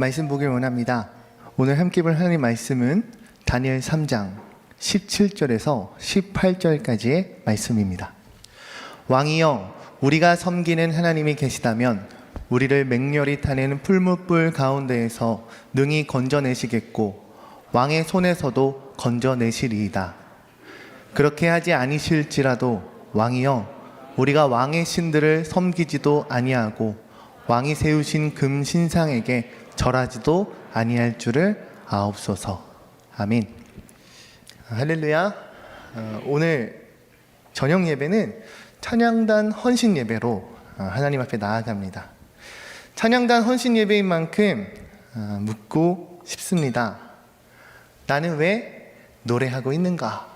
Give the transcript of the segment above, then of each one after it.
말씀 보길 원합니다. 오늘 함께 볼 하나님 말씀은 다니엘 3장 17절에서 18절까지의 말씀입니다. 왕이여, 우리가 섬기는 하나님이 계시다면 우리를 맹렬히 타는 풀무불 가운데에서 능히 건져내시겠고 왕의 손에서도 건져내시리이다. 그렇게 하지 아니실지라도 왕이여, 우리가 왕의 신들을 섬기지도 아니하고 왕이 세우신 금 신상에게 절하지도 아니할 줄을 아옵소서. 아멘. 할렐루야. 오늘 저녁 예배는 찬양단 헌신 예배로 하나님 앞에 나아갑니다. 찬양단 헌신 예배인 만큼 묻고 싶습니다. 나는 왜 노래하고 있는가?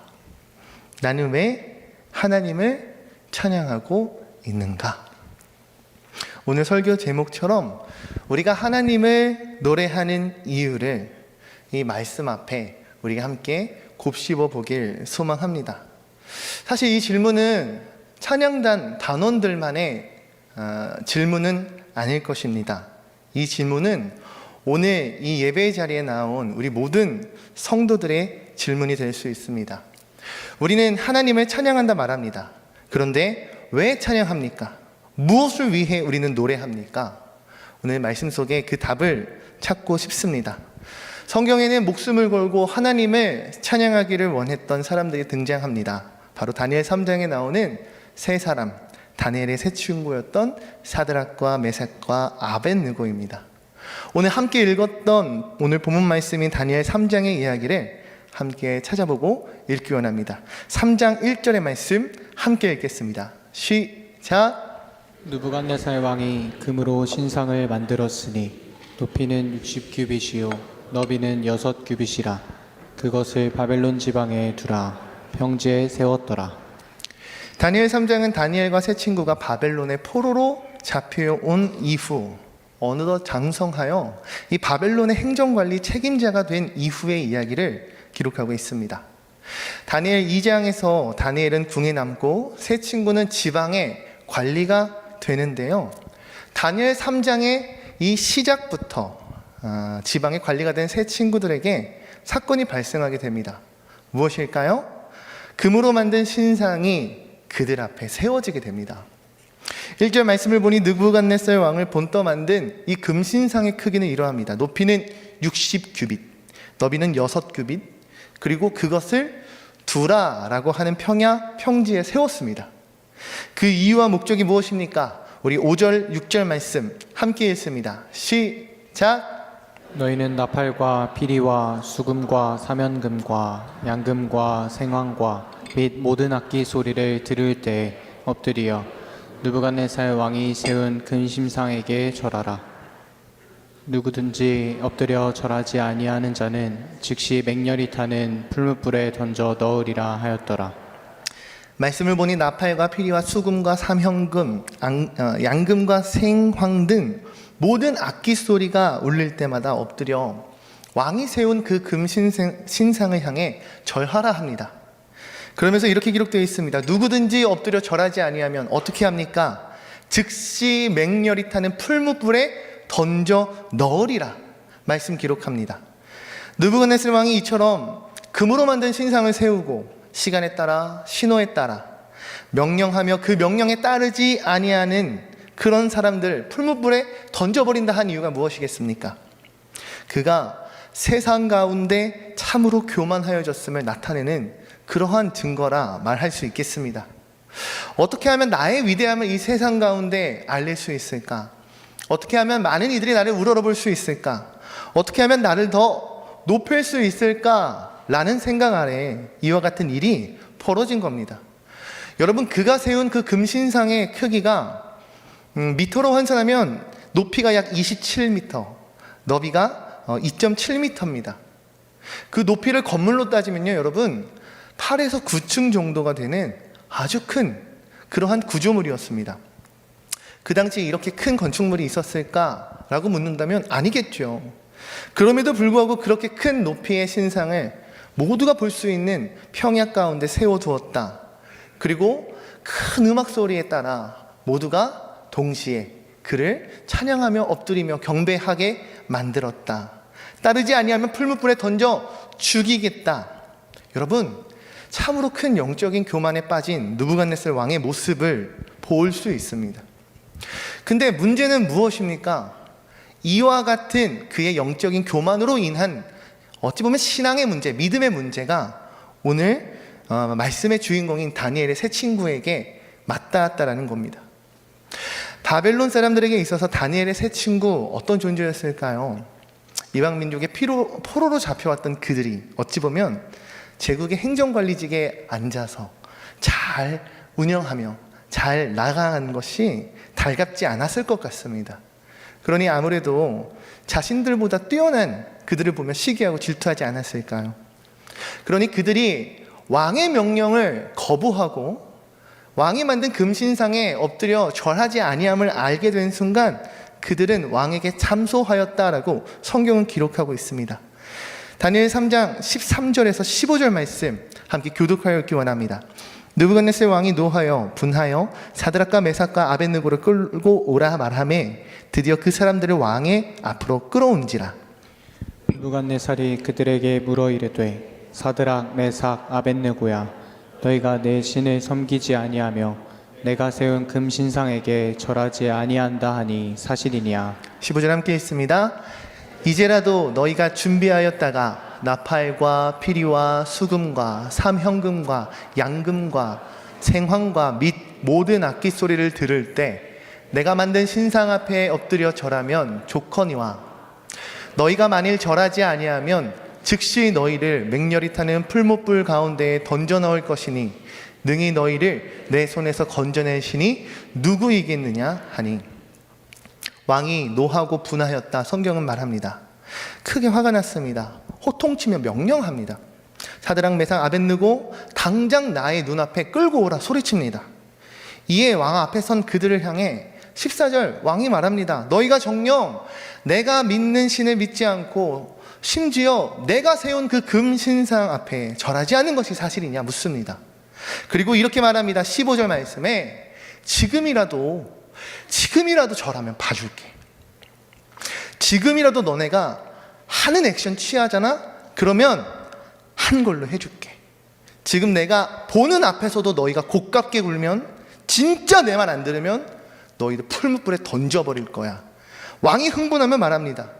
나는 왜 하나님을 찬양하고 있는가? 오늘 설교 제목처럼 우리가 하나님을 노래하는 이유를 이 말씀 앞에 우리가 함께 곱씹어 보길 소망합니다. 사실 이 질문은 찬양단 단원들만의 질문은 아닐 것입니다. 이 질문은 오늘 이 예배 자리에 나온 우리 모든 성도들의 질문이 될 수 있습니다. 우리는 하나님을 찬양한다 말합니다. 그런데 왜 찬양합니까? 무엇을 위해 우리는 노래합니까? 오늘 말씀 속에 그 답을 찾고 싶습니다. 성경에는 목숨을 걸고 하나님을 찬양하기를 원했던 사람들이 등장합니다. 바로 다니엘 3장에 나오는 세 사람, 다니엘의 세 친구였던 사드락과 메삭과 아벳느고입니다. 오늘 함께 읽었던 오늘 본문 말씀인 다니엘 3장의 이야기를 함께 찾아보고 읽기 원합니다. 3장 1절의 말씀 함께 읽겠습니다. 시작. 느부갓네살 왕이 금으로 신상을 만들었으니 높이는 60규빗이요 너비는 6규빗이라. 그것을 바벨론 지방에 두라. 평지에 세웠더라. 다니엘 3장은 다니엘과 세 친구가 바벨론의 포로로 잡혀온 이후 어느덧 장성하여 이 바벨론의 행정관리 책임자가 된 이후의 이야기를 기록하고 있습니다. 다니엘 2장에서 다니엘은 궁에 남고 세 친구는 지방의 관리가 되는데요. 다니엘 3장의 이 시작부터 지방의 관리가 된 세 친구들에게 사건이 발생하게 됩니다. 무엇일까요? 금으로 만든 신상이 그들 앞에 세워지게 됩니다. 1절 말씀을 보니 느부갓네살 왕을 본떠 만든 이 금신상의 크기는 이러합니다. 높이는 60규빗, 너비는 6규빗, 그리고 그것을 두라라고 하는 평지에 세웠습니다. 그 이유와 목적이 무엇입니까? 우리 5절, 6절 말씀 함께 읽습니다. 시작. 너희는 나팔과 피리와 수금과 사면금과 양금과 생황과 및 모든 악기 소리를 들을 때 엎드리어 느부갓네살 왕이 세운 금신상에게 절하라. 누구든지 엎드려 절하지 아니하는 자는 즉시 맹렬히 타는 풀무불에 던져 넣으리라 하였더라. 말씀을 보니 나팔과 피리와 수금과 삼형금, 양금과 생황 등 모든 악기 소리가 울릴 때마다 엎드려 왕이 세운 그 금신상을 향해 절하라 합니다. 그러면서 이렇게 기록되어 있습니다. 누구든지 엎드려 절하지 아니하면 어떻게 합니까? 즉시 맹렬히 타는 풀무불에 던져 넣으리라 말씀 기록합니다. 느부갓네살 왕이 이처럼 금으로 만든 신상을 세우고 시간에 따라 신호에 따라 명령하며 그 명령에 따르지 아니하는 그런 사람들 풀무불에 던져버린다 한 이유가 무엇이겠습니까? 그가 세상 가운데 참으로 교만하여졌음을 나타내는 그러한 증거라 말할 수 있겠습니다. 어떻게 하면 나의 위대함을 이 세상 가운데 알릴 수 있을까? 어떻게 하면 많은 이들이 나를 우러러볼 수 있을까? 어떻게 하면 나를 더 높일 수 있을까? 라는 생각 아래 이와 같은 일이 벌어진 겁니다. 여러분, 그가 세운 그 금신상의 크기가 미터로 환산하면 높이가 약 27m, 너비가 2.7m입니다. 그 높이를 건물로 따지면요, 여러분 8에서 9층 정도가 되는 아주 큰 그러한 구조물이었습니다. 그 당시에 이렇게 큰 건축물이 있었을까라고 묻는다면 아니겠죠. 그럼에도 불구하고 그렇게 큰 높이의 신상을 모두가 볼 수 있는 평야 가운데 세워두었다. 그리고 큰 음악 소리에 따라 모두가 동시에 그를 찬양하며 엎드리며 경배하게 만들었다. 따르지 아니하면 풀무불에 던져 죽이겠다. 여러분, 참으로 큰 영적인 교만에 빠진 느부갓네살 왕의 모습을 볼 수 있습니다. 근데 문제는 무엇입니까? 이와 같은 그의 영적인 교만으로 인한 어찌 보면 신앙의 문제, 믿음의 문제가 오늘 말씀의 주인공인 다니엘의 세 친구에게 맞닿았다라는 겁니다. 바벨론 사람들에게 있어서 다니엘의 세 친구 어떤 존재였을까요? 이방 민족의 포로로 잡혀왔던 그들이 어찌 보면 제국의 행정관리직에 앉아서 잘 운영하며 잘 나가는 것이 달갑지 않았을 것 같습니다. 그러니 아무래도 자신들보다 뛰어난 그들을 보며 시기하고 질투하지 않았을까요? 그러니 그들이 왕의 명령을 거부하고 왕이 만든 금신상에 엎드려 절하지 아니함을 알게 된 순간 그들은 왕에게 참소하였다라고 성경은 기록하고 있습니다. 다니엘 3장 13절에서 15절 말씀 함께 교독하여 읽기 원합니다. 느부갓네살 왕이 노하여 분하여 사드락과 메삭과 아벳느고를 끌고 오라 말하매 드디어 그 사람들을 왕의 앞으로 끌어온지라. 느부갓네살이 그들에게 물어 이르되 사드락 메삭 아벳느고야 너희가 내 신을 섬기지 아니하며 내가 세운 금신상에게 절하지 아니한다 하니 사실이니야. 15절 함께 있습니다. 이제라도 너희가 준비하였다가 나팔과 피리와 수금과 삼현금과 양금과 생황과 및 모든 악기 소리를 들을 때 내가 만든 신상 앞에 엎드려 절하면 좋거니와 너희가 만일 절하지 아니하면 즉시 너희를 맹렬히 타는 풀무불 가운데에 던져 넣을 것이니 능히 너희를 내 손에서 건져낼 신이 누구이겠느냐 하니 왕이 노하고 분하였다. 성경은 말합니다. 크게 화가 났습니다. 호통치며 명령합니다. 사드락 메삭 아벳느고 당장 나의 눈앞에 끌고 오라 소리칩니다. 이에 왕 앞에 선 그들을 향해 14절 왕이 말합니다. 너희가 정녕 내가 믿는 신을 믿지 않고 심지어 내가 세운 그 금신상 앞에 절하지 않은 것이 사실이냐 묻습니다. 그리고 이렇게 말합니다. 15절 말씀에 지금이라도 절하면 봐줄게. 지금이라도 너네가 하는 액션 취하잖아? 그러면 한 걸로 해줄게. 지금 내가 보는 앞에서도 너희가 고깝게 굴면 진짜 내 말 안 들으면 너희들 풀무불에 던져버릴 거야. 왕이 흥분하면 말합니다.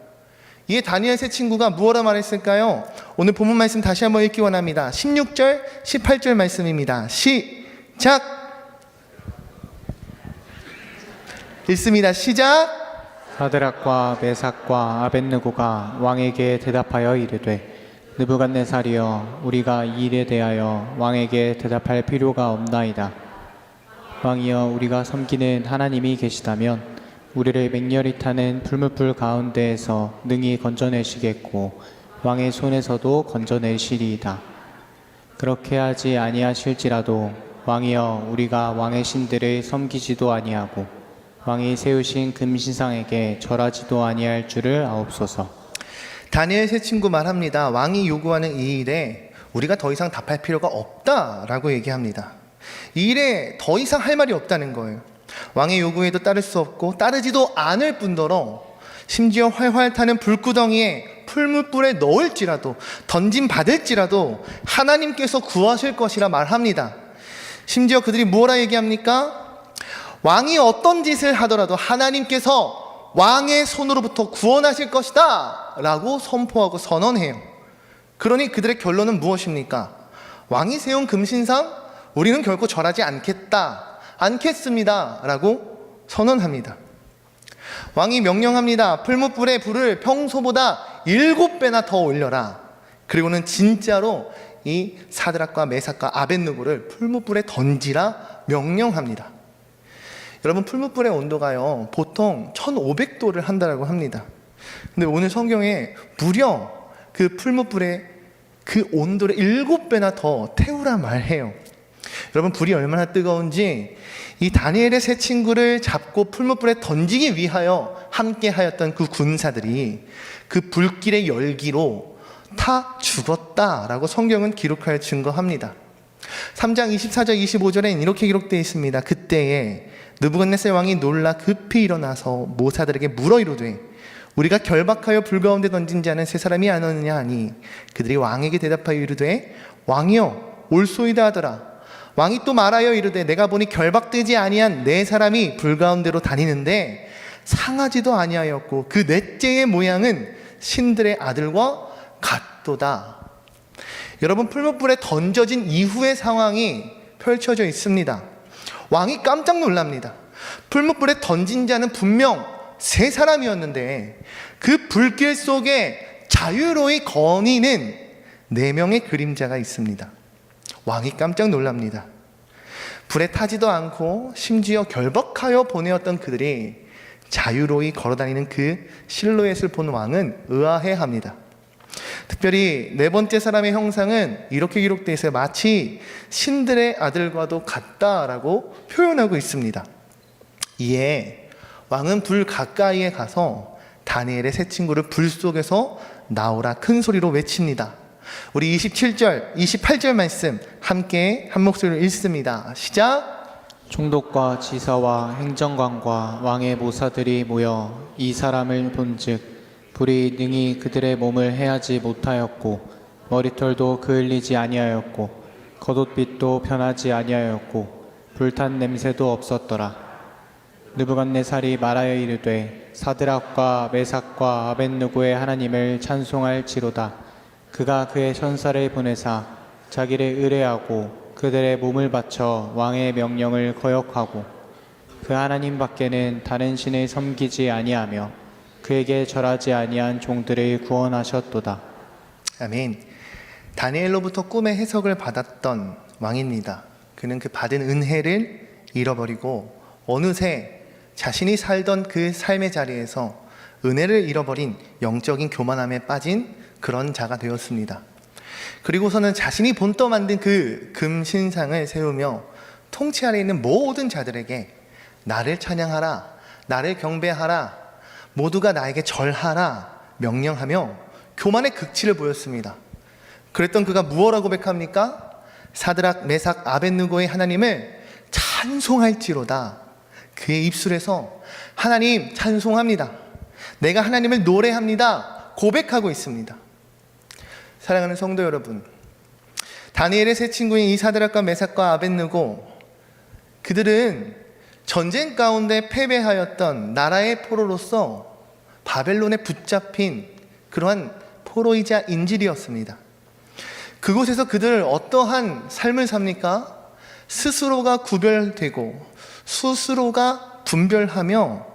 이에 다니엘 세 친구가 무엇라 말했을까요? 오늘 본문 말씀 다시 한번 읽기 원합니다. 16절, 18절 말씀입니다. 시작! 읽습니다. 시작! 사드락과 메삭과 아벳느고가 왕에게 대답하여 이르되 느부갓네살이여 우리가 이 일에 대하여 왕에게 대답할 필요가 없나이다. 왕이여 우리가 섬기는 하나님이 계시다면 우리를 맹렬히 타는 풀무불 가운데에서 능히 건져내시겠고 왕의 손에서도 건져내시리이다. 그렇게 하지 아니하실지라도 왕이여 우리가 왕의 신들을 섬기지도 아니하고 왕이 세우신 금신상에게 절하지도 아니할 줄을 아옵소서. 다니엘 세 친구 말합니다. 왕이 요구하는 이 일에 우리가 더 이상 답할 필요가 없다라고 얘기합니다. 이 일에 더 이상 할 말이 없다는 거예요. 왕의 요구에도 따를 수 없고 따르지도 않을 뿐더러 심지어 활활 타는 불구덩이에 풀무불에 넣을지라도 던짐 받을지라도 하나님께서 구하실 것이라 말합니다. 심지어 그들이 뭐라 얘기합니까? 왕이 어떤 짓을 하더라도 하나님께서 왕의 손으로부터 구원하실 것이다 라고 선포하고 선언해요. 그러니 그들의 결론은 무엇입니까? 왕이 세운 금신상 우리는 결코 절하지 않겠습니다 라고 선언합니다. 왕이 명령합니다. 풀무불의 불을 평소보다 7배나 더 올려라. 그리고는 진짜로 이 사드락과 메삭과 아벳느고를 풀무불에 던지라 명령합니다. 여러분, 풀무불의 온도가요 보통 1500도를 한다고 합니다. 근데 오늘 성경에 무려 그 풀무불의 그 온도를 7배나 더 태우라 말해요. 여러분, 불이 얼마나 뜨거운지 이 다니엘의 세 친구를 잡고 풀무불에 던지기 위하여 함께 하였던 그 군사들이 그 불길의 열기로 타 죽었다라고 성경은 기록하여 증거합니다. 3장 24절 25절엔 이렇게 기록되어 있습니다. 그때에 느부갓네살 왕이 놀라 급히 일어나서 모사들에게 물어 이르되 우리가 결박하여 불 가운데 던진 자는 세 사람이 아니느냐 하니 그들이 왕에게 대답하여 이르되 왕이여 올소이다 하더라. 왕이 또 말하여 이르되 내가 보니 결박되지 아니한 네 사람이 불 가운데로 다니는데 상하지도 아니하였고 그 넷째의 모양은 신들의 아들과 같도다. 여러분, 풀무불에 던져진 이후의 상황이 펼쳐져 있습니다. 왕이 깜짝 놀랍니다. 풀무불에 던진 자는 분명 세 사람이었는데 그 불길 속에 자유로이 거니는 네 명의 그림자가 있습니다. 왕이 깜짝 놀랍니다. 불에 타지도 않고 심지어 결박하여 보내었던 그들이 자유로이 걸어다니는 그 실루엣을 본 왕은 의아해합니다. 특별히 네 번째 사람의 형상은 이렇게 기록되어 있어요. 마치 신들의 아들과도 같다라고 표현하고 있습니다. 이에 왕은 불 가까이에 가서 다니엘의 세 친구를 불 속에서 나오라 큰 소리로 외칩니다. 우리 27절, 28절 말씀 함께 한 목소리로 읽습니다. 시작! 총독과 지사와 행정관과 왕의 모사들이 모여 이 사람을 본즉 불이 능히 그들의 몸을 해하지 못하였고 머리털도 그을리지 아니하였고 겉옷빛도 변하지 아니하였고 불탄 냄새도 없었더라. 느부갓네살이 말하여 이르되 사드락과 메삭과 아벳느고의 하나님을 찬송할지로다. 그가 그의 천사를 보내사 자기를 의뢰하고 그들의 몸을 바쳐 왕의 명령을 거역하고 그 하나님 밖에는 다른 신을 섬기지 아니하며 그에게 절하지 아니한 종들을 구원하셨도다. 아멘. 다니엘로부터 꿈의 해석을 받았던 왕입니다. 그는 그 받은 은혜를 잃어버리고 어느새 자신이 살던 그 삶의 자리에서 은혜를 잃어버린 영적인 교만함에 빠진 그런 자가 되었습니다. 그리고서는 자신이 본떠 만든 그 금신상을 세우며 통치 아래 있는 모든 자들에게 나를 찬양하라, 나를 경배하라, 모두가 나에게 절하라 명령하며 교만의 극치를 보였습니다. 그랬던 그가 무엇라고 고백합니까? 사드락, 메삭, 아벳느고의 하나님을 찬송할지로다. 그의 입술에서 하나님 찬송합니다. 내가 하나님을 노래합니다. 고백하고 있습니다. 사랑하는 성도 여러분, 다니엘의 세 친구인 이 사드락과 메삭과 아벳느고, 그들은 전쟁 가운데 패배하였던 나라의 포로로서 바벨론에 붙잡힌 그러한 포로이자 인질이었습니다. 그곳에서 그들 어떠한 삶을 삽니까? 스스로가 구별되고 스스로가 분별하며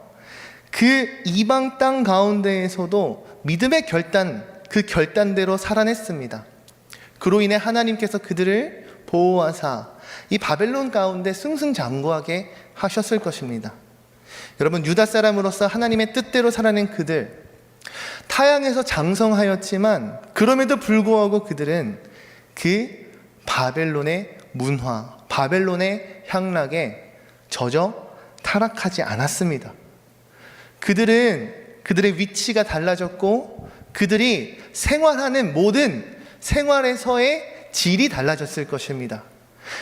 그 이방 땅 가운데에서도 믿음의 결단, 그 결단대로 살아냈습니다. 그로 인해 하나님께서 그들을 보호하사 이 바벨론 가운데 승승장구하게 하셨을 것입니다. 여러분, 유다 사람으로서 하나님의 뜻대로 살아낸 그들, 타향에서 장성하였지만 그럼에도 불구하고 그들은 그 바벨론의 문화, 바벨론의 향락에 젖어 타락하지 않았습니다. 그들은 그들의 위치가 달라졌고 그들이 생활하는 모든 생활에서의 질이 달라졌을 것입니다.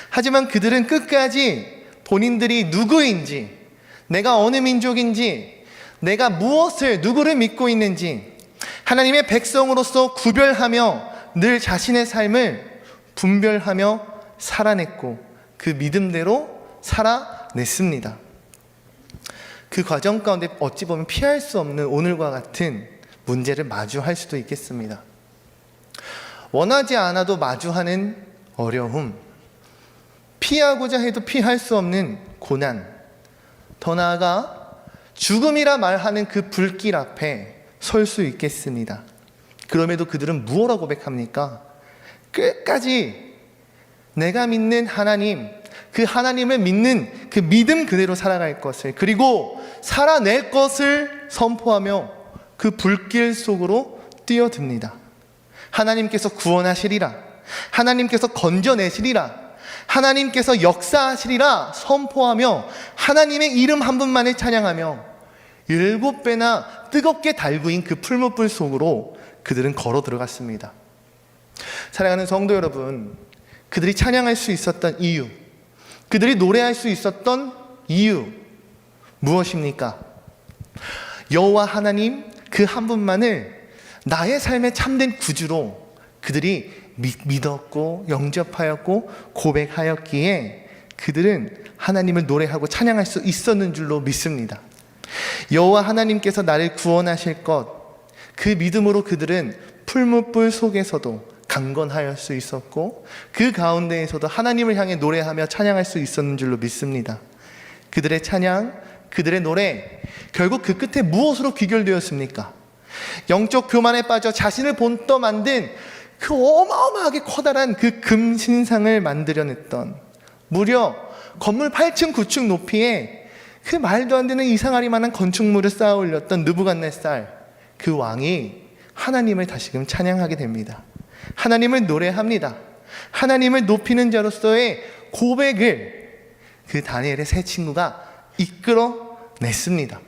하지만 그들은 끝까지 본인들이 누구인지, 내가 어느 민족인지, 내가 무엇을, 누구를 믿고 있는지 하나님의 백성으로서 구별하며 늘 자신의 삶을 분별하며 살아냈고 그 믿음대로 살아냈습니다. 그 과정 가운데 어찌 보면 피할 수 없는 오늘과 같은 문제를 마주할 수도 있겠습니다. 원하지 않아도 마주하는 어려움, 피하고자 해도 피할 수 없는 고난, 더 나아가 죽음이라 말하는 그 불길 앞에 설 수 있겠습니다. 그럼에도 그들은 무엇라고 고백합니까? 끝까지 내가 믿는 하나님, 그 하나님을 믿는 그 믿음 그대로 살아갈 것을, 그리고 살아낼 것을 선포하며 그 불길 속으로 뛰어듭니다. 하나님께서 구원하시리라, 하나님께서 건져내시리라, 하나님께서 역사하시리라 선포하며 하나님의 이름 한 분만을 찬양하며 7배나 뜨겁게 달구인 그 풀무불 속으로 그들은 걸어 들어갔습니다. 사랑하는 성도 여러분, 그들이 찬양할 수 있었던 이유, 그들이 노래할 수 있었던 이유, 무엇입니까? 여호와 하나님 그 한 분만을 나의 삶의 참된 구주로 그들이 믿었고 영접하였고 고백하였기에 그들은 하나님을 노래하고 찬양할 수 있었는 줄로 믿습니다. 여호와 하나님께서 나를 구원하실 것, 그 믿음으로 그들은 풀무불 속에서도 강건하였을 수 있었고 그 가운데에서도 하나님을 향해 노래하며 찬양할 수 있었는 줄로 믿습니다. 그들의 찬양, 그들의 노래, 결국 그 끝에 무엇으로 귀결되었습니까? 영적 교만에 빠져 자신을 본떠 만든 그 어마어마하게 커다란 그 금신상을 만들어냈던, 무려 건물 8층 9층 높이에 그 말도 안 되는 이상하리만한 건축물을 쌓아 올렸던 느부갓네살, 그 왕이 하나님을 다시금 찬양하게 됩니다. 하나님을 노래합니다. 하나님을 높이는 자로서의 고백을 그 다니엘의 세 친구가 이끌어냈습니다.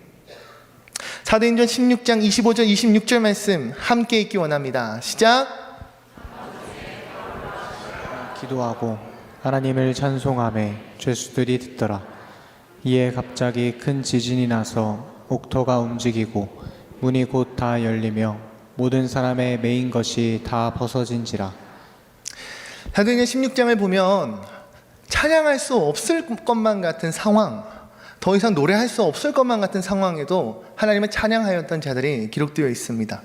사도행전 16장 25절 26절 말씀 함께 읽기 원합니다. 시작. 기도하고 하나님을 찬송하며 죄수들이 듣더라. 이에 갑자기 큰 지진이 나서 옥토가 움직이고 문이 곧 다 열리며 모든 사람의 매인 것이 다 벗어진지라. 사도행전 16장을 보면 찬양할 수 없을 것만 같은 상황, 더 이상 노래할 수 없을 것만 같은 상황에도 하나님을 찬양하였던 자들이 기록되어 있습니다.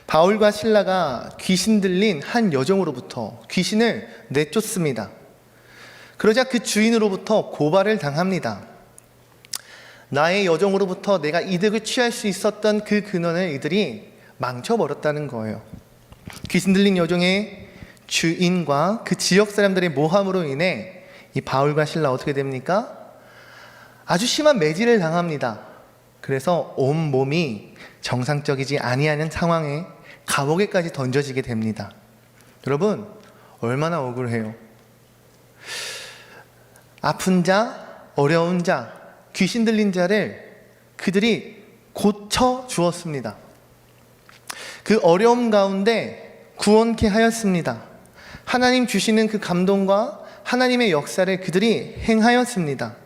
바울과 실라가 귀신 들린 한 여종으로부터 귀신을 내쫓습니다. 그러자 그 주인으로부터 고발을 당합니다. 나의 여종으로부터 내가 이득을 취할 수 있었던 그 근원을 이들이 망쳐버렸다는 거예요. 귀신 들린 여종의 주인과 그 지역 사람들의 모함으로 인해 이 바울과 실라 어떻게 됩니까? 아주 심한 매질을 당합니다. 그래서 온 몸이 정상적이지 아니하는 상황에 감옥에까지 던져지게 됩니다. 여러분, 얼마나 억울해요. 아픈 자, 어려운 자, 귀신 들린 자를 그들이 고쳐 주었습니다. 그 어려움 가운데 구원케 하였습니다. 하나님 주시는 그 감동과 하나님의 역사를 그들이 행하였습니다.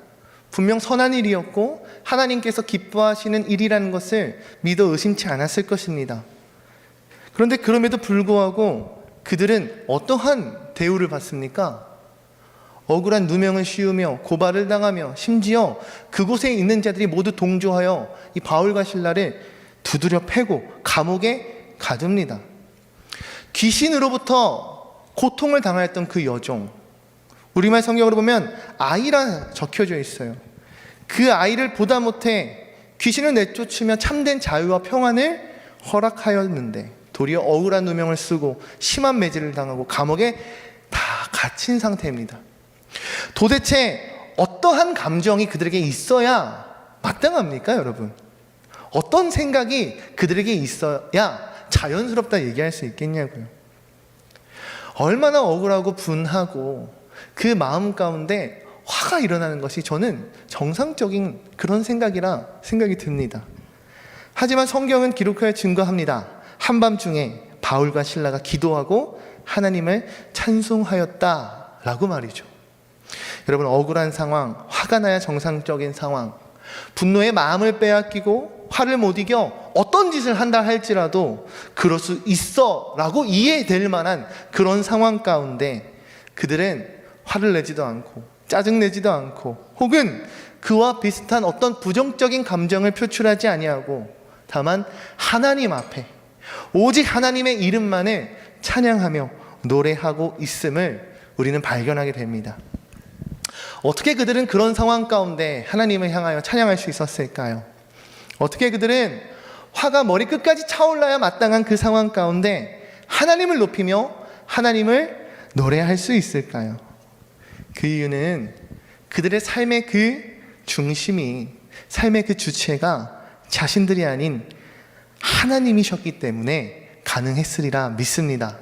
분명 선한 일이었고 하나님께서 기뻐하시는 일이라는 것을 믿어 의심치 않았을 것입니다. 그런데 그럼에도 불구하고 그들은 어떠한 대우를 받습니까? 억울한 누명을 씌우며 고발을 당하며 심지어 그곳에 있는 자들이 모두 동조하여 이 바울과 실라를 두드려 패고 감옥에 가둡니다. 귀신으로부터 고통을 당하였던 그 여종, 우리말 성경으로 보면 아이라 적혀져 있어요. 그 아이를 보다 못해 귀신을 내쫓으며 참된 자유와 평안을 허락하였는데 도리어 억울한 누명을 쓰고 심한 매질을 당하고 감옥에 다 갇힌 상태입니다. 도대체 어떠한 감정이 그들에게 있어야 마땅합니까, 여러분? 어떤 생각이 그들에게 있어야 자연스럽다 얘기할 수 있겠냐고요. 얼마나 억울하고 분하고 그 마음 가운데 화가 일어나는 것이 저는 정상적인 그런 생각이라 생각이 듭니다. 하지만 성경은 기록하여 증거합니다. 한밤중에 바울과 실라가 기도하고 하나님을 찬송하였다라고 말이죠. 여러분, 억울한 상황, 화가 나야 정상적인 상황, 분노의 마음을 빼앗기고 화를 못 이겨 어떤 짓을 한다 할지라도 그럴 수 있어 라고 이해될 만한 그런 상황 가운데 그들은 화를 내지도 않고 짜증내지도 않고 혹은 그와 비슷한 어떤 부정적인 감정을 표출하지 아니하고 다만 하나님 앞에 오직 하나님의 이름만을 찬양하며 노래하고 있음을 우리는 발견하게 됩니다. 어떻게 그들은 그런 상황 가운데 하나님을 향하여 찬양할 수 있었을까요? 어떻게 그들은 화가 머리끝까지 차올라야 마땅한 그 상황 가운데 하나님을 높이며 하나님을 노래할 수 있을까요? 그 이유는 그들의 삶의 그 중심이, 삶의 그 주체가 자신들이 아닌 하나님이셨기 때문에 가능했으리라 믿습니다.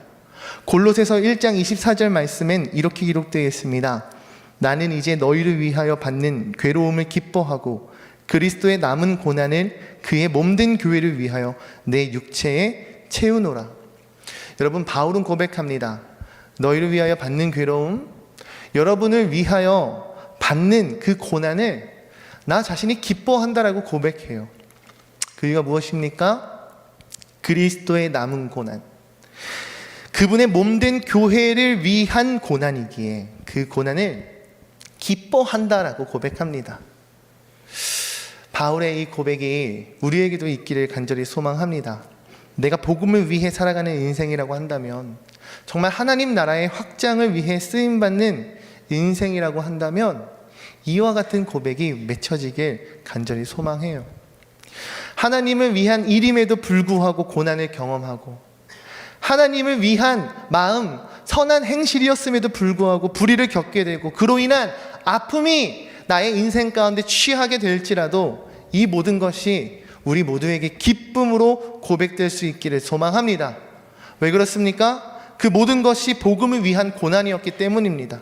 골로새서 1장 24절 말씀엔 이렇게 기록되어 있습니다. 나는 이제 너희를 위하여 받는 괴로움을 기뻐하고 그리스도의 남은 고난을 그의 몸된 교회를 위하여 내 육체에 채우노라. 여러분, 바울은 고백합니다. 너희를 위하여 받는 괴로움, 여러분을 위하여 받는 그 고난을 나 자신이 기뻐한다라고 고백해요. 그 이유가 무엇입니까? 그리스도의 남은 고난, 그분의 몸된 교회를 위한 고난이기에 그 고난을 기뻐한다라고 고백합니다. 바울의 이 고백이 우리에게도 있기를 간절히 소망합니다. 내가 복음을 위해 살아가는 인생이라고 한다면, 정말 하나님 나라의 확장을 위해 쓰임받는 인생이라고 한다면 이와 같은 고백이 맺혀지길 간절히 소망해요. 하나님을 위한 일임에도 불구하고 고난을 경험하고, 하나님을 위한 마음, 선한 행실이었음에도 불구하고 불의를 겪게 되고, 그로 인한 아픔이 나의 인생 가운데 취하게 될지라도 이 모든 것이 우리 모두에게 기쁨으로 고백될 수 있기를 소망합니다. 왜 그렇습니까? 그 모든 것이 복음을 위한 고난이었기 때문입니다.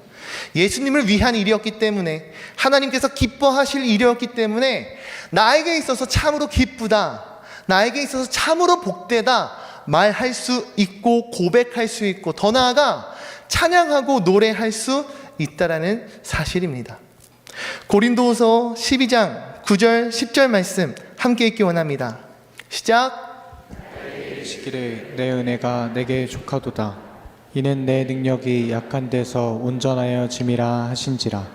예수님을 위한 일이었기 때문에, 하나님께서 기뻐하실 일이었기 때문에 나에게 있어서 참으로 기쁘다, 나에게 있어서 참으로 복되다 말할 수 있고 고백할 수 있고, 더 나아가 찬양하고 노래할 수 있다라는 사실입니다. 고린도후서 12장 9절 10절 말씀 함께 읽기 원합니다. 시작. 시기를 내 은혜가 내게 족하도다. 이는 내 능력이 약한 데서 온전하여 짐이라 하신지라.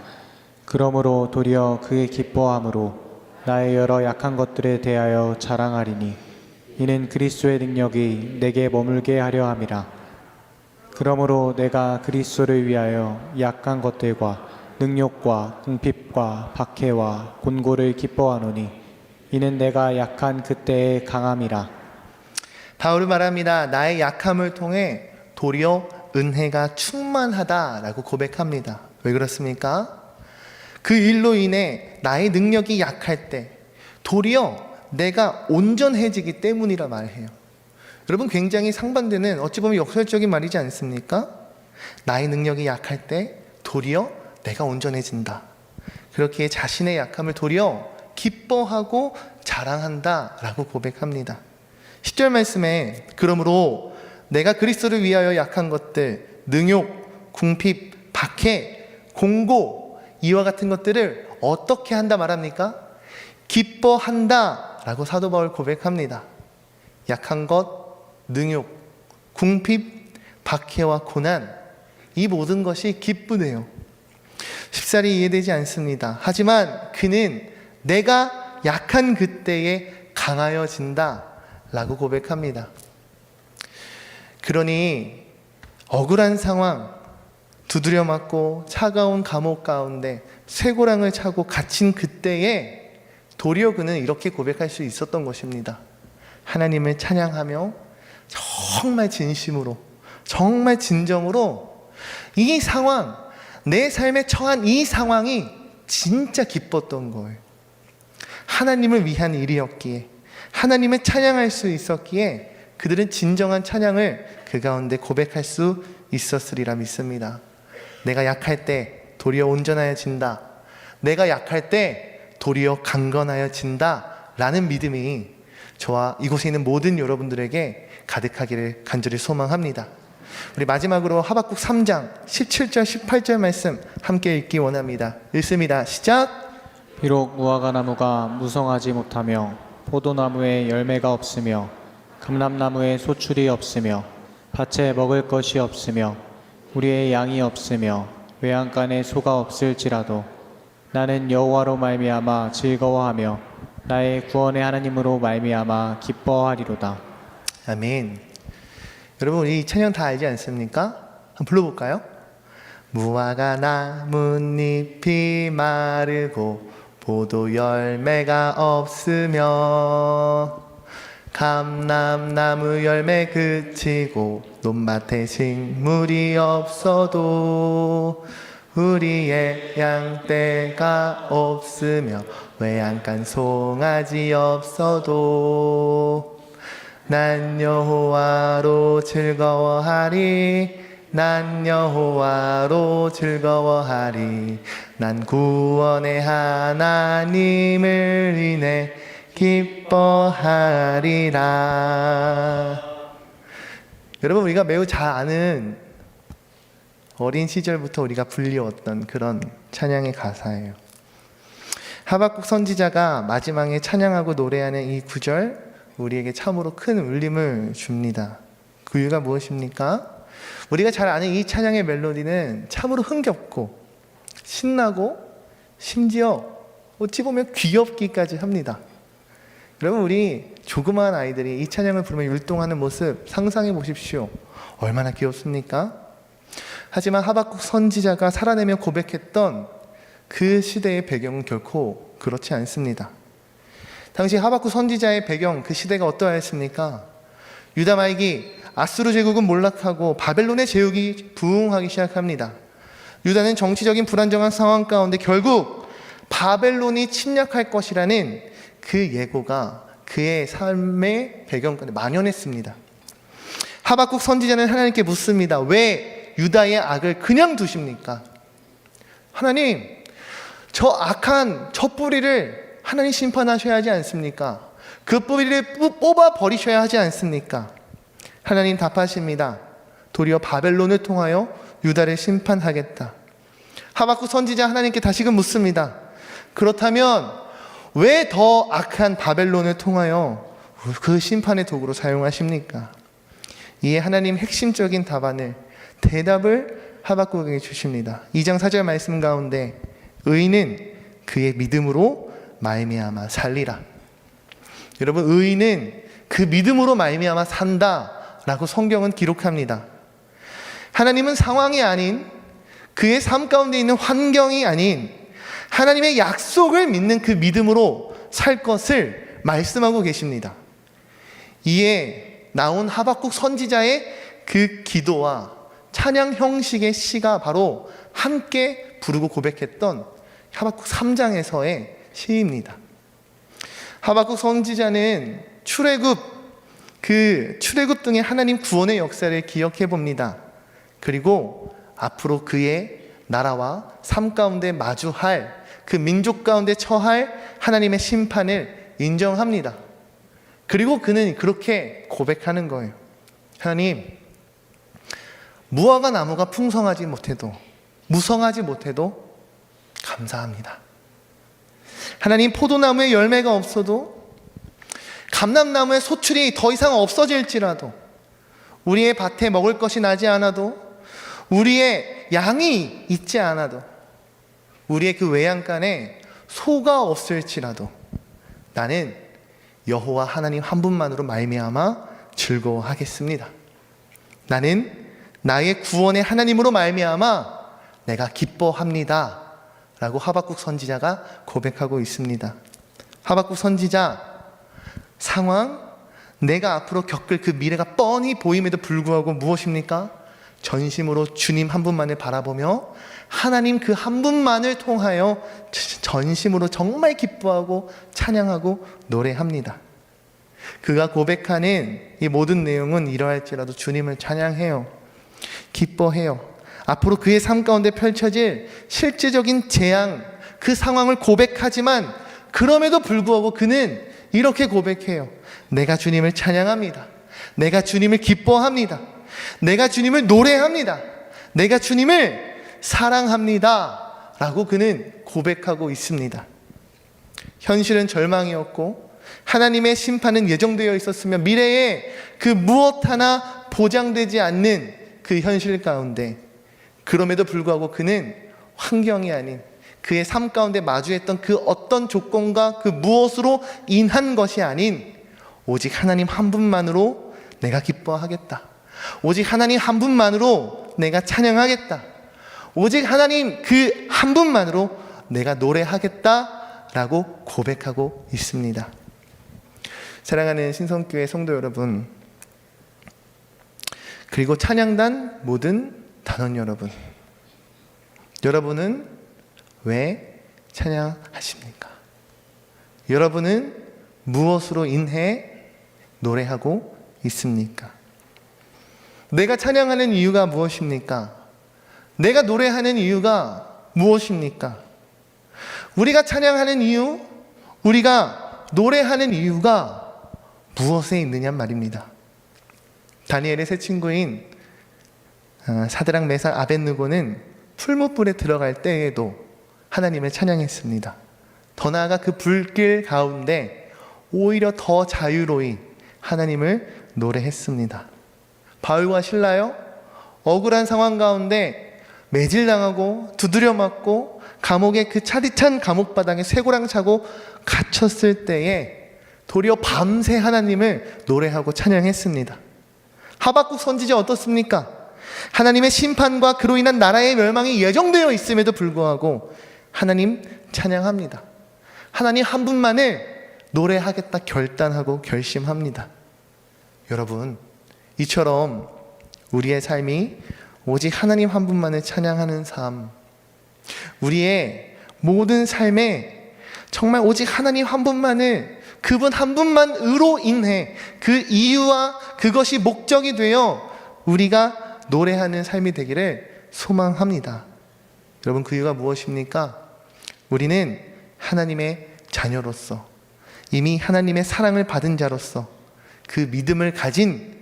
그러므로 도리어 그의 기뻐함으로 나의 여러 약한 것들에 대하여 자랑하리니 이는 그리스도의 능력이 내게 머물게 하려 함이라. 그러므로 내가 그리스도를 위하여 약한 것들과 능욕과 궁핍과 박해와 곤고를 기뻐하노니 이는 내가 약한 그때의 강함이라. 바울은 말합니다. 나의 약함을 통해 도리어 은혜가 충만하다라고 고백합니다. 왜 그렇습니까? 그 일로 인해 나의 능력이 약할 때 도리어 내가 온전해지기 때문이라 말해요. 여러분, 굉장히 상반되는, 어찌 보면 역설적인 말이지 않습니까? 나의 능력이 약할 때 도리어 내가 온전해진다. 그렇기에 자신의 약함을 도리어 기뻐하고 자랑한다 라고 고백합니다. 10절 말씀에 그러므로 내가 그리스도를 위하여 약한 것들, 능욕, 궁핍, 박해, 공고, 이와 같은 것들을 어떻게 한다 말합니까? 기뻐한다 라고 사도 바울 고백합니다. 약한 것, 능욕, 궁핍, 박해와 고난, 이 모든 것이 기쁘네요. 쉽사리 이해되지 않습니다. 하지만 그는 내가 약한 그때에 강하여진다 라고 고백합니다. 그러니 억울한 상황, 두드려 맞고 차가운 감옥 가운데 쇠고랑을 차고 갇힌 그때에 도리어 그는 이렇게 고백할 수 있었던 것입니다. 하나님을 찬양하며 정말 진심으로, 정말 진정으로 이 상황, 내 삶에 처한 이 상황이 진짜 기뻤던 거예요. 하나님을 위한 일이었기에, 하나님을 찬양할 수 있었기에 그들은 진정한 찬양을 그 가운데 고백할 수 있었으리라 믿습니다. 내가 약할 때 도리어 온전하여진다, 내가 약할 때 도리어 강건하여진다 라는 믿음이 저와 이곳에 있는 모든 여러분들에게 가득하기를 간절히 소망합니다. 우리 마지막으로 하박국 3장 17절 18절 말씀 함께 읽기 원합니다. 읽습니다. 시작. 비록 무화과 나무가 무성하지 못하며 포도나무에 열매가 없으며 감람나무에 소출이 없으며 밭에 먹을 것이 없으며 우리의 양이 없으며 외양간에 소가 없을지라도 나는 여호와로 말미암아 즐거워하며 나의 구원의 하나님으로 말미암아 기뻐하리로다. 아멘. 여러분, 우리 이 찬양 다 알지 않습니까? 한번 불러볼까요? 무화과 나뭇잎이 마르고 포도 열매가 없으며 감람나무 열매 그치고 논밭에 식물이 없어도 우리의 양떼가 없으며 외양간 송아지 없어도 난 여호와로 즐거워하리, 난 여호와로 즐거워하리, 난 구원의 하나님을 인해 기뻐하리라. 여러분, 우리가 매우 잘 아는 어린 시절부터 우리가 불리웠던 그런 찬양의 가사예요. 하박국 선지자가 마지막에 찬양하고 노래하는 이 구절, 우리에게 참으로 큰 울림을 줍니다. 그 이유가 무엇입니까? 우리가 잘 아는 이 찬양의 멜로디는 참으로 흥겹고 신나고 심지어 어찌 보면 귀엽기까지 합니다. 여러분, 우리 조그마한 아이들이 이 찬양을 부르며 율동하는 모습 상상해 보십시오. 얼마나 귀엽습니까? 하지만 하박국 선지자가 살아내며 고백했던 그 시대의 배경은 결코 그렇지 않습니다. 당시 하박국 선지자의 배경, 그 시대가 어떠하였습니까? 유다 말기 아수르 제국은 몰락하고 바벨론의 제국이 부흥하기 시작합니다. 유다는 정치적인 불안정한 상황 가운데 결국 바벨론이 침략할 것이라는 그 예고가 그의 삶의 배경 가운데 만연했습니다. 하박국 선지자는 하나님께 묻습니다. 왜 유다의 악을 그냥 두십니까? 하나님, 저 악한 저 뿌리를 하나님 심판하셔야 하지 않습니까? 그 뿌리를 뽑아 버리셔야 하지 않습니까? 하나님 답하십니다. 도리어 바벨론을 통하여 유다를 심판하겠다. 하박국 선지자 하나님께 다시금 묻습니다. 그렇다면 왜 더 악한 바벨론을 통하여 그 심판의 도구로 사용하십니까? 이에 하나님 핵심적인 대답을 하박국에게 주십니다. 2장 4절 말씀 가운데 의인은 그의 믿음으로 말미암아 살리라. 여러분, 의인은 그 믿음으로 말미암아 산다라고 성경은 기록합니다. 하나님은 상황이 아닌, 그의 삶 가운데 있는 환경이 아닌 하나님의 약속을 믿는 그 믿음으로 살 것을 말씀하고 계십니다. 이에 나온 하박국 선지자의 그 기도와 찬양 형식의 시가 바로 함께 부르고 고백했던 하박국 3장에서의 시입니다. 하박국 선지자는 출애굽 등의 하나님 구원의 역사를 기억해 봅니다. 그리고 앞으로 그의 나라와 삶 가운데 마주할, 그 민족 가운데 처할 하나님의 심판을 인정합니다. 그리고 그는 그렇게 고백하는 거예요. 하나님, 무화과 나무가 풍성하지 못해도, 무성하지 못해도 감사합니다. 하나님, 포도나무에 열매가 없어도, 감람나무에 소출이 더 이상 없어질지라도, 우리의 밭에 먹을 것이 나지 않아도, 우리의 양이 있지 않아도, 우리의 그 외양간에 소가 없을지라도 나는 여호와 하나님 한 분만으로 말미암아 즐거워하겠습니다. 나는 나의 구원의 하나님으로 말미암아 내가 기뻐합니다 라고 하박국 선지자가 고백하고 있습니다. 하박국 선지자, 상황, 내가 앞으로 겪을 그 미래가 뻔히 보임에도 불구하고 무엇입니까? 전심으로 주님 한 분만을 바라보며 하나님 그 한 분만을 통하여 전심으로 정말 기뻐하고 찬양하고 노래합니다. 그가 고백하는 이 모든 내용은 이러할지라도 주님을 찬양해요. 기뻐해요. 앞으로 그의 삶 가운데 펼쳐질 실제적인 재앙, 그 상황을 고백하지만 그럼에도 불구하고 그는 이렇게 고백해요. 내가 주님을 찬양합니다. 내가 주님을 기뻐합니다. 내가 주님을 노래합니다. 내가 주님을 사랑합니다 라고 그는 고백하고 있습니다. 현실은 절망이었고 하나님의 심판은 예정되어 있었으며 미래에 그 무엇 하나 보장되지 않는 그 현실 가운데, 그럼에도 불구하고 그는 환경이 아닌 그의 삶 가운데 마주했던 그 어떤 조건과 그 무엇으로 인한 것이 아닌 오직 하나님 한 분만으로 내가 기뻐하겠다. 오직 하나님 한 분만으로 내가 찬양하겠다. 오직 하나님 그 한 분만으로 내가 노래하겠다라고 고백하고 있습니다. 사랑하는 신성교회 성도 여러분, 그리고 찬양단 모든 단원 여러분, 여러분은 왜 찬양하십니까? 여러분은 무엇으로 인해 노래하고 있습니까? 내가 찬양하는 이유가 무엇입니까? 내가 노래하는 이유가 무엇입니까? 우리가 찬양하는 이유, 우리가 노래하는 이유가 무엇에 있느냐 말입니다. 다니엘의 세 친구인 사드락, 메삭, 아벳느고는 풀무불에 들어갈 때에도 하나님을 찬양했습니다. 더 나아가 그 불길 가운데 오히려 더 자유로이 하나님을 노래했습니다. 바울과 실라요, 억울한 상황 가운데 매질당하고 두드려 맞고 감옥의 그 차디찬 감옥바닥에 쇠고랑 차고 갇혔을 때에 도리어 밤새 하나님을 노래하고 찬양했습니다. 하박국 선지자 어떻습니까? 하나님의 심판과 그로 인한 나라의 멸망이 예정되어 있음에도 불구하고 하나님 찬양합니다. 하나님 한 분만을 노래하겠다 결단하고 결심합니다. 여러분, 이처럼 우리의 삶이 오직 하나님 한 분만을 찬양하는 삶, 우리의 모든 삶에 정말 오직 하나님 한 분만을, 그분 한 분만으로 인해 그 이유와 그것이 목적이 되어 우리가 노래하는 삶이 되기를 소망합니다. 여러분, 그 이유가 무엇입니까? 우리는 하나님의 자녀로서, 이미 하나님의 사랑을 받은 자로서 그 믿음을 가진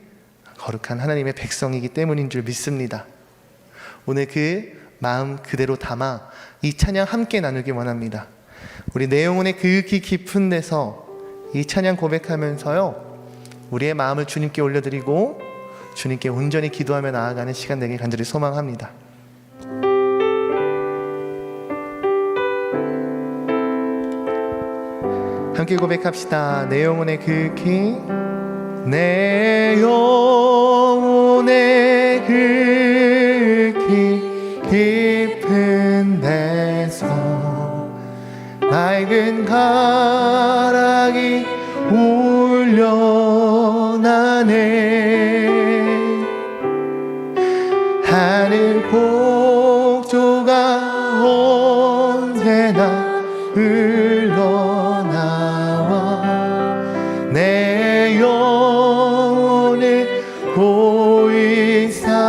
거룩한 하나님의 백성이기 때문인 줄 믿습니다. 오늘 그 마음 그대로 담아 이 찬양 함께 나누기 원합니다. 우리 내 영혼의 그 깊은 데서 이 찬양 고백하면서요, 우리의 마음을 주님께 올려드리고 주님께 온전히 기도하며 나아가는 시간 되길 간절히 소망합니다. 함께 고백합시다. 내 영혼의 극히, 내 영혼의 극히 깊은 데서 맑은 가락이 울려나네. 하늘 곡조가 언제나 흘러나와 내 영혼을 보이사네.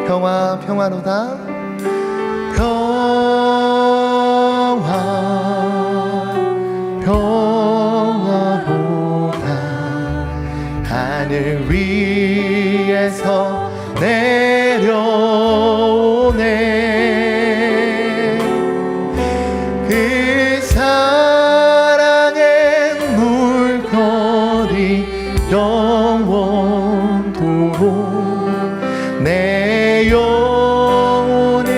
평화 평화로다, 평화로다. 하늘 위에서 내려오네. 그 사랑의 물결이 영원토록 내 영혼을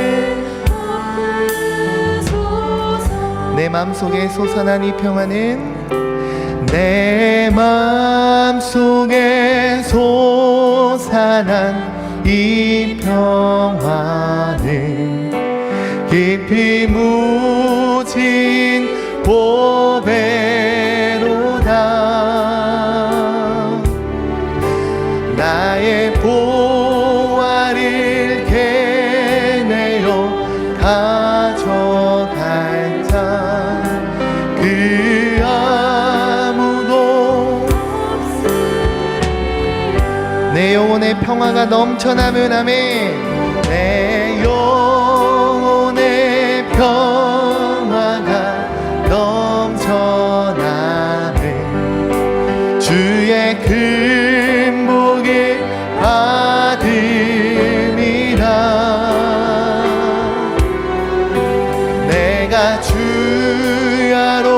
내 맘속에 솟아난 이 평화는, 내 맘속에 솟아난 이 평화는 깊이 묻힌 보배로다. 나의 보화를 캐내어 가져갈 자 그 아무도 내 영혼의 평화가 넘쳐나면 아멘. 내 영혼의 평화가 넘쳐나면 주의 큰 복을 받음이라. 내가 주야로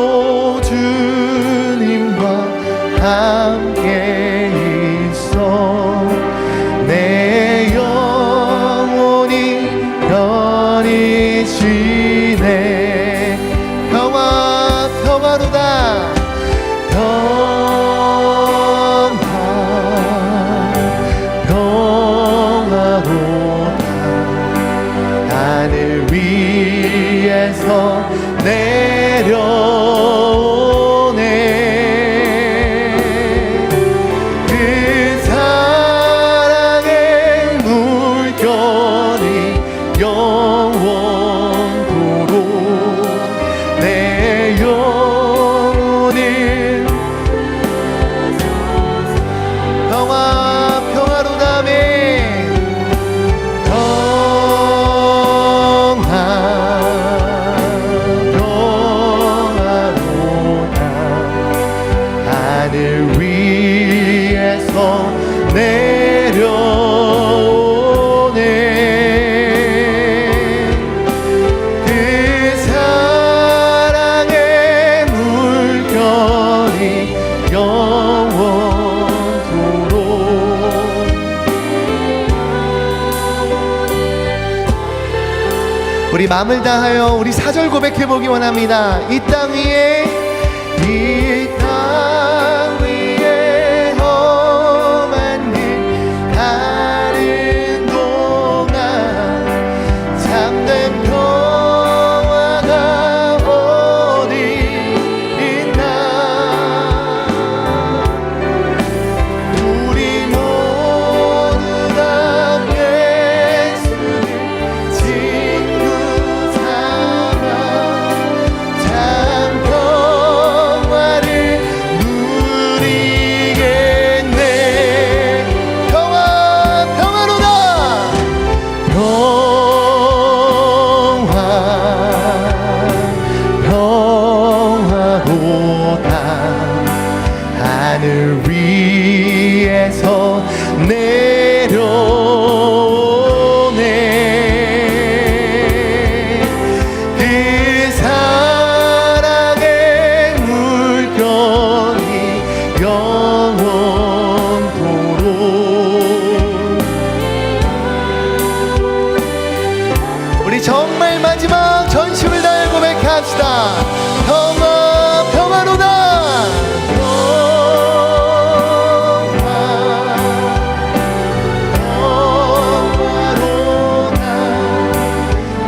주님과 함께 있어 내 영혼이 편히 쉬네. 평화로다, 평화로다. 하늘 위에서 내려오네. 그 사랑의 물결이 영원토록 내 영혼을 평화로다네. 평화로다. 하늘 위에서 내려오네. 그 우리 마음을 다하여 우리 사절 고백해 보기 원합니다. 이 땅 위에 험한 길 가는 동안 참된 평화가 어디 있나. 우리 모두 다 예수를 친구 삼아 참 평화를 누리겠네. 평화로다. 평화로다. 하늘 위에서 내려오네. 그 사랑의 물결이 영원토록. 우리 정말 마지막 전심을 다해 고백합시다. 평화로다. 평화로다.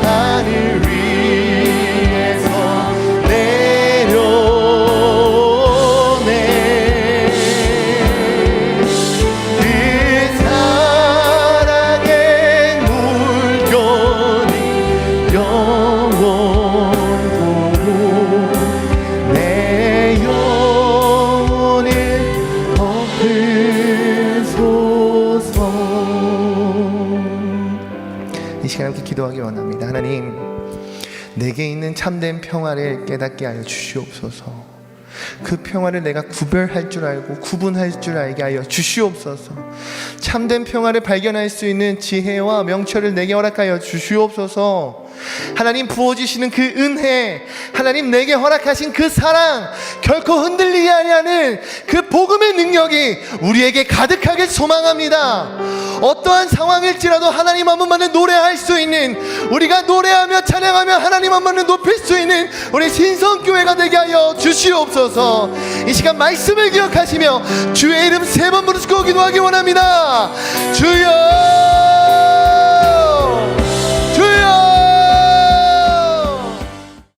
하늘 위에서 내려오네. 그 사랑의 물결이 영원토록 내 영혼을 덮으소서. 이 시간 함께 기도하기 원합니다. 하나님, 내게 있는 참된 평화를 깨닫게 하여 주시옵소서. 그 평화를 내가 구별할 줄 알고 구분할 줄 알게 하여 주시옵소서. 참된 평화를 발견할 수 있는 지혜와 명철을 내게 허락하여 주시옵소서. 하나님 부어주시는 그 은혜, 하나님 내게 허락하신 그 사랑, 결코 흔들리지 아니하는 그 복음의 능력이 우리에게 가득하게 소망합니다. 어떠한 상황일지라도 하나님 한 번만은 노래할 수 있는, 우리가 노래하며 찬양하며 하나님 한 번은 높일 수 있는 우리 신성교회가 되게 하여 주시옵소서. 이 시간 말씀을 기억하시며 주의 이름 3번 부르시고 기도하기 원합니다. 주여